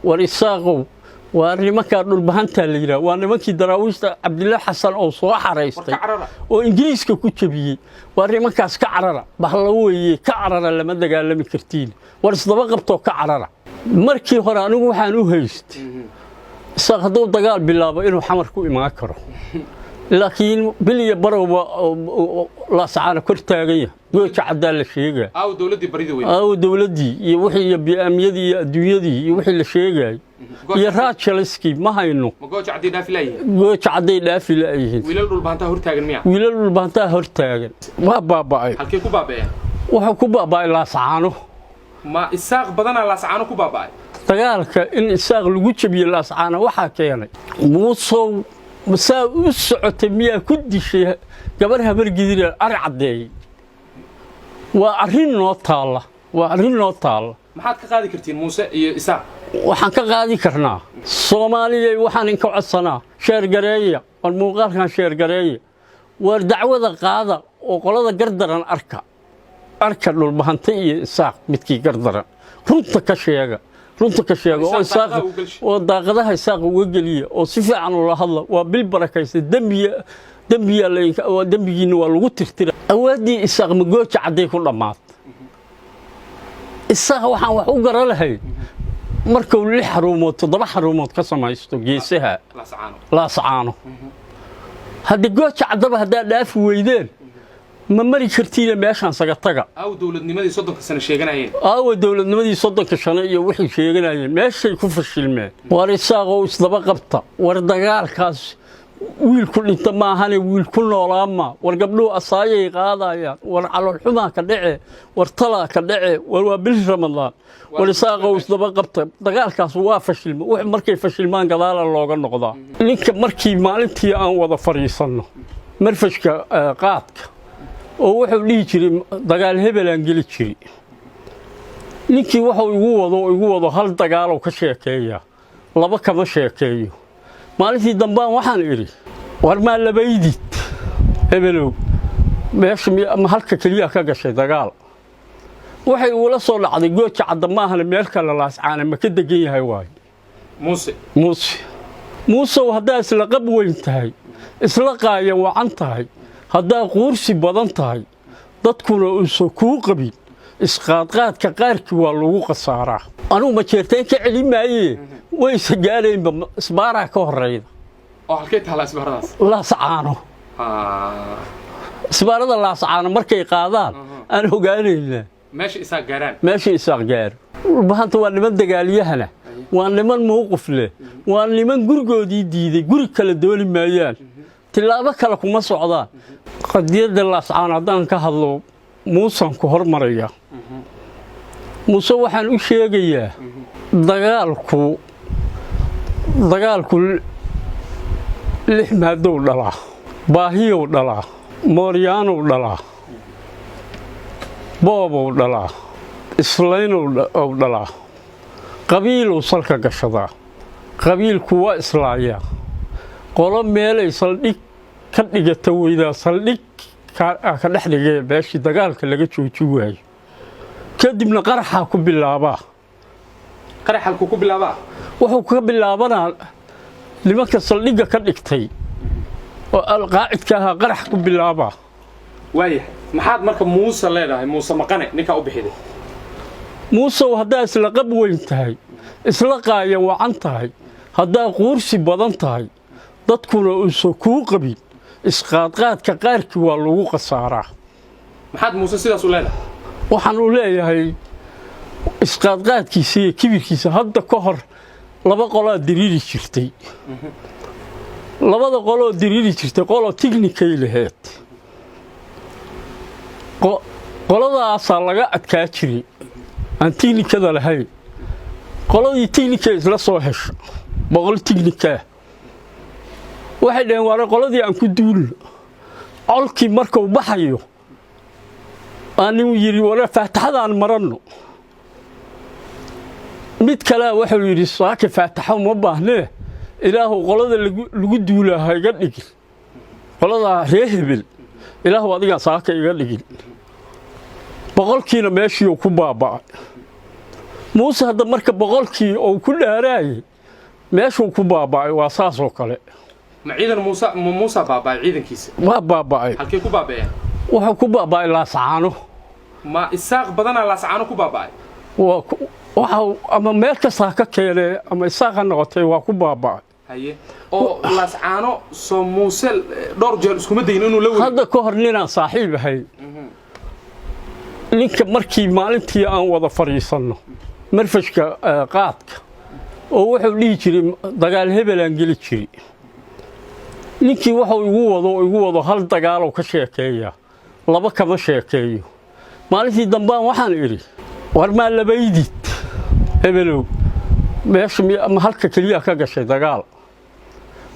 والإساقو وأرنما كانوا البهانتا اللي جرا وأنا كي دراويش عبد الله حسن أو صلاح رئيستي وإنجليز كوتشبي وأرنما كاس كعررة بحلوي كعررة لما دقال لم يكرتين ورصدوا قبطوا كعررة مركي هرانو وحانو هيست ساقدوا دقال بالله إنه حمر كوي ما أكره لكن بلي برو لا سعانة كرتاغية قوش عدال الشيء أو دولتي بريدة وين أو دولتي يوحي بأميدي الدنيدي يوحي الشيء يراد شلسكي ما هينو ما قوش عدي دافي لايه قوش عدي دافي لايه ويلالو البانتا هرتاغن مياه ويلالو البانتا هرتاغن ما باباي halkee ku baabeen waxa ku baabay la saano ma isaaq badana la saano ku baabay dagaalka in isaaq lagu jabiyo la saano waxa keenay muusow masaa u socotay miyaa ku dishay gabar habar gidir ar cadeey waa arrin noo taala maxaad ka qaadi kartiin Muuse iyo Isaaq waxaan ka qaadi karnaa Soomaaliya waxaan in ka codsanaa sheer gareeya war muuqaalkan sheer gareeya war dacwada qaada oo qolada gardaran arka dhul bahantay iyo Isaaq midkii gardaran runta ka sheega oo Isaaq oo daaqadaha Isaaq uga galiya oo si fiican u la hadla waa bil barakaysa dambiya leeyahay oo dambigiina waa lagu tirtiray awaadii Isaaq ma gooja caday ku dhamaad isaga waxaan wax u garan lahay markuu 6 xarumood 7 xarumood ka samaysto geesaha la saano hadii gooja cadaba hadaa dhaaf weydeen ma mari kartiin meeshan saga taga aw dawladnimadii 30 sano sheeganayeen dawladnimadii 30 sano iyo wixii sheeganayeen meeshay ku fashilmeen war isaaqo isdaba qabta war dagaalkaas wiil ku dhinta ma ahan wiil ku noolaama war gabdho asaayay qaadayaan war calool xumaa ka dhace war tala ka dhace war waa bil ramadaan war isaaqo isdaba qabta dagaalkaas waa fashilmay wax markay fashilmaan gadaal looga noqdaa ninka markii maalintii aan wada fariisano marfashka qaadka oo wuxuu dhigi jiray dagaal hebel aan gali jiray ninkii wuxuu igu wado hal dagaal oo ka sheekeeya laba kama sheekeeyo maalintii dambe waxaan iri war ma labaydid hebelow meesha ma halka kaliya ka gashay dagaal waxay ula soo dhacday gooja cadamaahana meel kale la ascaana ma ka degan yahay waay Muuse hadaa isla qab weyn tahay isla qaaya wacan tahay hadaa quursi badan tahay dadkuna uu soo ku qabin isqaadqaadka qaarkii waa lagu qasaaraa anu ma jeerteen ka celimaayay way sagaareen isbaara ka horeeyda oo halkee taala isbaaradaas la saano isbaarada la saano markay qaadaan aan hogaanayna meesha isaaq gaar bahanta waa niman dagaaliyahana waa niman mowqif leh waa niman gurigoodii diiday guri kala dooli maayaan tilaabo kale kuma socdaan qadiyada la saano hadaan ka hadlo Muuse ku hormaraya Muuse waxaan u sheegayaa dagaalku 6 maadow dhalaa baahiyow dhalaa mooryaanow dhalaa boobow dhalaa islaanow dhalaa qabiilow salka gashadaa qabiilku waa islaaya qolo meelay saldhig ka dhigata weydaa saldhig ka dhaxdhigay beeshii dagaalka laga jooji waayo kadibna qaraxa ku bilaabaa wuxuu ka bilaabanaa nimanka saldhiga ka dhigtay oo alqaacidka ah qarax ku bilaabaa waaya maxaad marka Muuse leedahay Muuse maqane ninka u bixiday Muuse hadaa isla qab weyn tahay isla qaaya wacan tahay hadaa quursi badan tahay dadkuna uu soo ku qabin isqaadqaadka qaarkii waa lagu qasaaraa maxaad Muuse sidaas u leedahay waxaan u leeyahay isqaadqaadkiisa iyo kibirkiisa hadda ka hor laba qolaa diriiri jirtay labada qoloo diriiri jirtay qolo technical lahayd qoladaas laga adkaa jiray aan technicada lahayn qoladii technical isla soo hesho boqol technical waxay dhaheen waa qoladii aan ku duul colkii markuu baxayo aanu yiri wala faataxadaan marano mid kale wuxuu yiri saaka faataxo ma baahnee ilaahu qolada lagu duulaha iga dhigin qolada reehbil ilaahu adiga saaka iga dhigin boqolkiina meeshii ku baabaa muuse hadda marka boqolkii oo ku dhaaraayay meeshuu ku baaba'ay waa saas oo kale ma ciidan muuse baaba'ay ciidankiisa waa baaba'ay halkee ku baaba'een wuxuu ku baaba'ay laascaano ma isaaq badanaa laascaano ku baaba'ay waxa ama meel kasta ka keenay ama isaaq ha noqotay waa ku baaba'ay haye oo laascaano soo muuse dhowr jeer iskuma dayin inuu la wado hadda ka hor ninaan saaxiib ahay ninka markii maalintii aan wada fariisanno marfashka qaadka oo wuxuu dhihi jiray dagaal hebel aan geli jiray ninkii wuxuu igu wado hal dagaal oo ka sheekeeya laba kama sheekeeyo maalintii dambaan waxaan idhi war maa labaydid hebelow meesha ama halka keliya ka gashay dagaal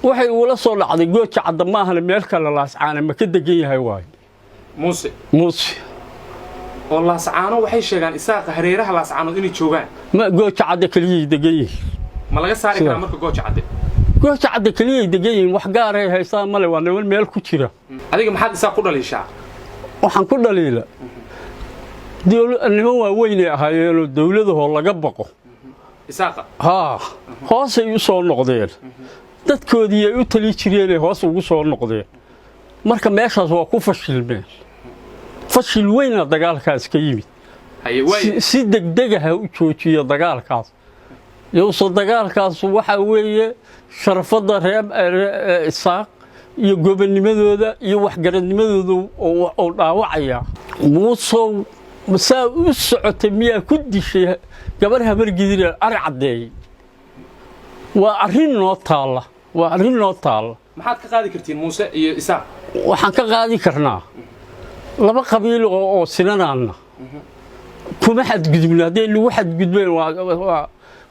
waxay ula soo dhacday gooja cadda maahana meel kale laascaana ma ka degan yahay waay muuse oo laascaano waxay sheegaan isaaqa hareeraha laascaanood inay joogaan ma gooja cadda keliyay degan yihiin ma laga saari karaa marka gooja cadda keliyay degan yihiin wax gaar ay haystaan male waa niman meel ku jira adiga maxaad isaaq ku dhaliishaa waxaan ku dhaliila niman waaweynay ahaayeenoo dawladahoo laga baqo isaaqa haa hoosay u soo noqdeen dadkoodii ay u tali jireenay hoos ugu soo noqdeen marka meeshaas waa ku fashilmeen fashil weyna dagaalkaas ka yimid si degdegaha u joojiya dagaalkaas yowse dagaalkaas waxa weeye sharafadda reer isaaq iyo gobonnimadooda iyo waxgaradnimadooda oo dhaawacaya muusow masaa u socotay miyaa ku dishay gabar habargidina ari caddeeyey waa arrin noo taalla maxaad ka qaadi kartiin muuse iyo isaaq waxaan ka qaadi karnaa laba qabiil oo sinanaanna kuma xadgudubna hadday lagu xadgudbeen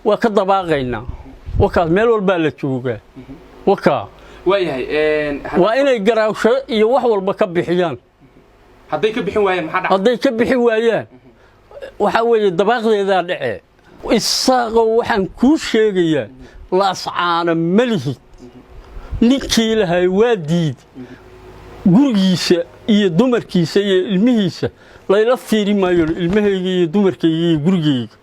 waa ka dabaaqaynaa wakaas meel walbaa la joogaa wakaa waa inay garaawsho iyo wax walba ka bixiyaan hadday ka bixin waayaan maxaa dhacay hadday ka bixin waayaan waxa weeye dabaaqdeedaa dhacee isaaqoo waxaan kuu sheegayaa laascaana ma lihid ninkii lahay waa diid gurigiisa iyo dumarkiisa iyo ilmihiisa layla fiiri maayo ilmahayga iyo dumarkayga iyo gurigayga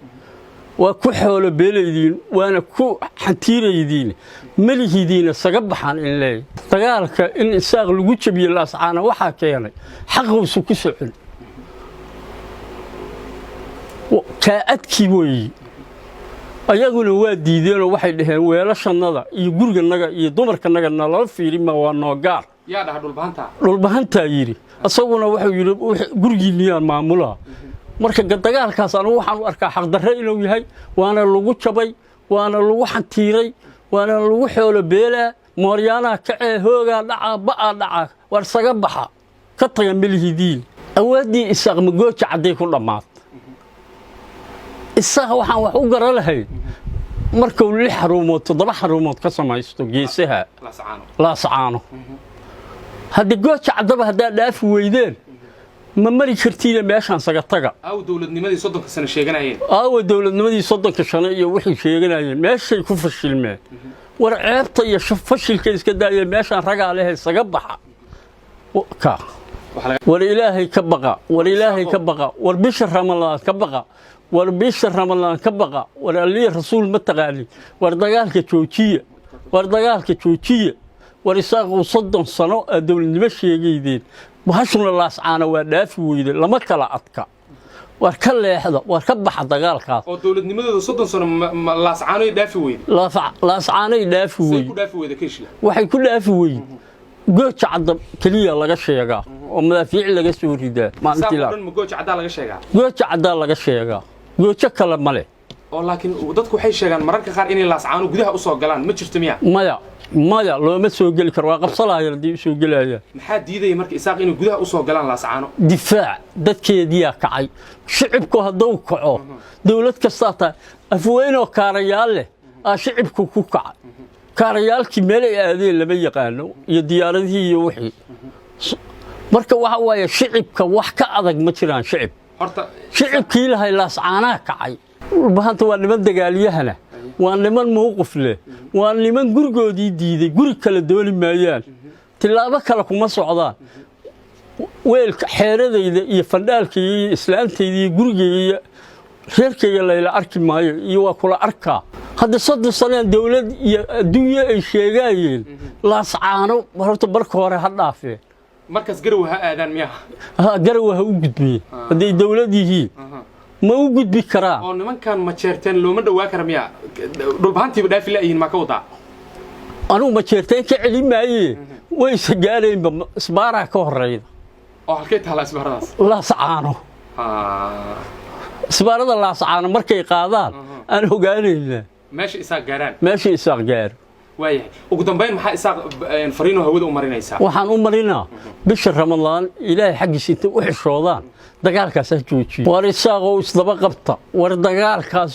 waa ku xoolo beelaydiin waana ku xantiiraydiin malihidiina saga baxaan in leey dagaalka in isaaq lagu jabiyo laascaana waxaa keenay xaqowsu ku socon kaa adkii weeye ayaguna waa diideenoo waxay dhaheen weelashannada iyo guriganaga iyo dumarkanaga nalala fiirima waa noo gaar yaa dhaha dhulbahantaa yidhi isaguna wuxuu yidhi gurigiinniyaan maamulaa marka dagaalkaas anigu waxaan u arkaa xaqdarre inuu yahay waana lagu jabay waana lagu xantiiray waana lagu xoolo beelaa mooryaanaha kacee hoogaa dhacaa ba'aa dhacaa war saga baxa ka taga melihidiin awaaddii isaaq ma gooja cadday ku dhammaad isaaq waxaan wax u gara lahayd markuu 6 xarumood 7 xarumood ka samaysto geesaha laascaano haddii gooja caddaba haddaa dhaafi weydeen ma mari kartiina meeshaan saga taga dawladnimadii 30 sano sheeganayeen dawladnimadii 30 sano iyo wixii sheeganayeen meeshay ku fashilmeen war ceebta iyo fashilka iska daayeen meeshaan ragaa leh saga baxa war ilaahay ka baqa war bisha ramadaan ka baqa war allii rasuul ma taqaani war dagaalka joojiya war isaaquu 30 sano dawladnimo sheegaydeen bahashuna laascaana waa dhaafi weyde lama kala adka war ka leexda war ka baxa dagaalkaas oo dawladnimadooda 30 sano laascaano dhaafi weyde laascaano dhaafi weyde waxay ku dhaafi weyde gooja cadda kaliya laga sheegaa oo madaafiic laga soo ridaa maalintii gooja cadda laga sheegaa gooja kale male oo laakiin dadku waxay sheegaan mararka qaar inay laascaano gudaha u soo galaan ma jirto miya maya looma soo geli karo waa qabsalaayeen haddii u soo gelayaan maxaa diidaya marka isaaq inay gudaha u soo galaan laascaano difaac dadkeediyaa kacay shicibku hadduu kaco dawlad kastaa tahay afweynoo kaarayaal leh aa shicibku ku kacay kaarayaalkii meel ay aadeen lama yaqaano iyo diyaaradihii iyo wixii marka waxa waaye shicibka wax ka adag ma jiraan shicibkii lahay laascaanaa kacay dhulbahanta waa niman dagaalyahana waa niman mowqif leh waa niman gurigoodii diiday guri kale dooni maayaan tilaabo kale kuma socdaan weelka xeeradayda iyo fandhaalkayga iyo islaantayda iyo gurigayga reerkayga layla arki maayo iyo waa kula arkaa hadda 3 sano dawlad iyo adduunyo ay sheegayeen laascaano horta marka hore ha dhaafeen markaas garow ha aadaan miyaa garow ha u gudbiyeen haday dawlad yihiin ma u gudbi karaa oo nimankan ma jeerteen looma dhawaa kara miyaa dhulbaantiiba dhaafi laayihiin ma ka wadaa anu ma jeerteen ka celi maayeen way sagaareen isbaara ka horeeyda oo halkay taala isbaaradaas laascaano isbaarada laascaano markay qaadaan aan ogaanayna meesha isaaq gaaro waayahay ugu dambeyn maxaa isaaq fariino hawada u marinaysaa waxaan u marinaa bisha ramadaan ilaahay xaqiisa inta u xishoodaan dagaalkaas ha joojiyo war isaaqoo isdaba qabta war dagaalkaas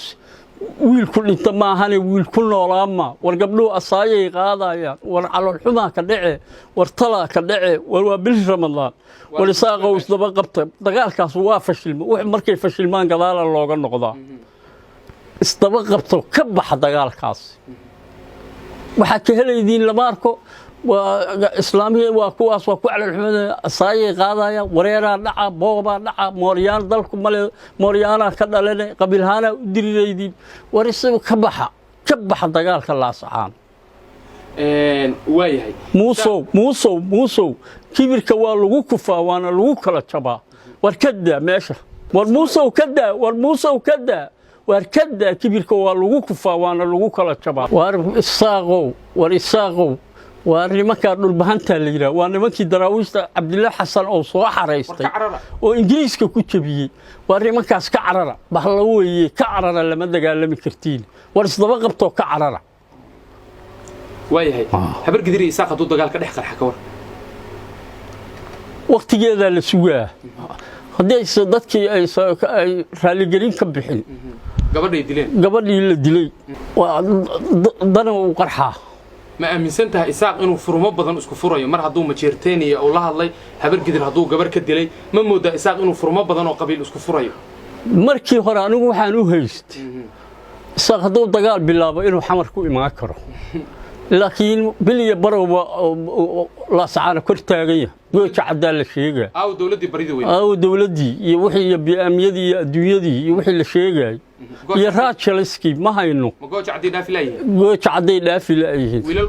wiilku dhinta maahane wiilku noolaama war gabdhuhu asaayay qaadayaan war calool xumaa ka dhace war talaa ka dhace war waa bil ramadaan war isaaqoo isdaba qabta dagaalkaas waa fashilma wax markay fashilmaan gadaala looga noqdaa isdaba qabto ka baxa dagaalkaas waxa ka helaydiin lama arko waa islaamiga waa kuwaas waa ku calool xumaa asaayay qaadayaan wareeraa dhaca boobaa dhaca mooryaan dalku male mooryaana ka dhalane qabiilhaana u dirireydin war isagu ka baxa dagaalka laascaan waayahay muusow kibirka waa lagu kufaa waana lagu kala jabaa war kadaa meesha war muusow kadaa war kadaa kibirka waa lagu kufaa waana lagu kala jabaa war isaaqow waa nimanka dhulbahanta la yiraahdo waa nimankii daraawiishta Cabdillah Xasan oo soo xareystay oo Ingiriiska ku jabiyay waa nimankaas ka carara bahla weeye ka carara lama dagaalami kartiin war isdaba qabto ka carara waayahay habar gidiri isaaq haduu dagaal ka dhex qarxa ka war waqtigeeda la sugaa haddii dadkii ay raali gelin ka bixin gabadhii la dilay waa dana u qarxa ma aaminsantahay isaaq inuu furmo badan isku furayo mar hadduu ma jeerteen iyo uu la hadlay habar gidir hadduu gabar ka dilay ma moodaa isaaq inuu furmo badan oo qabiil isku furayo markii hore anigu waxaan u haystay isaaq hadduu dagaal bilaabo inuu xamar ku imaan karo laakiin bil iyo barowba laascaana kor taagaya gooja caddaa la sheegaa dawladdii iyo wixii iyo bi'aamiyadii iyo adduunyadii iyo wixii la sheegay iyo raajaliskii ma hayno gooja cadday dhaafi laayihiin wiilal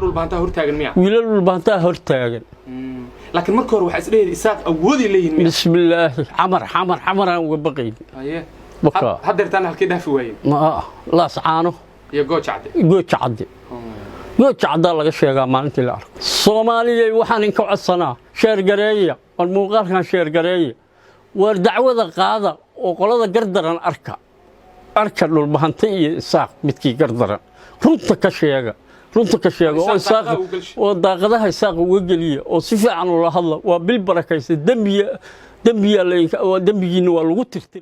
dhulbaantaa hortaagan laakiin marka hore waxaa isdheheed isaaq awoodi leeyihiin bismillaahi xamaraan uga baqayn haddeertaan halkay dhaafi waayeen laascaano iyo gooja cadde gooja caddaa laga sheegaa maalintii la arko soomaaliyay waxaan inka codsanaa sheergareeya war muuqaalkan sheergareeya war dacwada qaada oo qolada gardaran arka dhulbahanta iyo isaaq midkii gardaran runta ka sheega oo daaqadaha isaaq uga geliya oo si fiican ula hadla waa bil barakaysa dembigiina waa lagu tirtir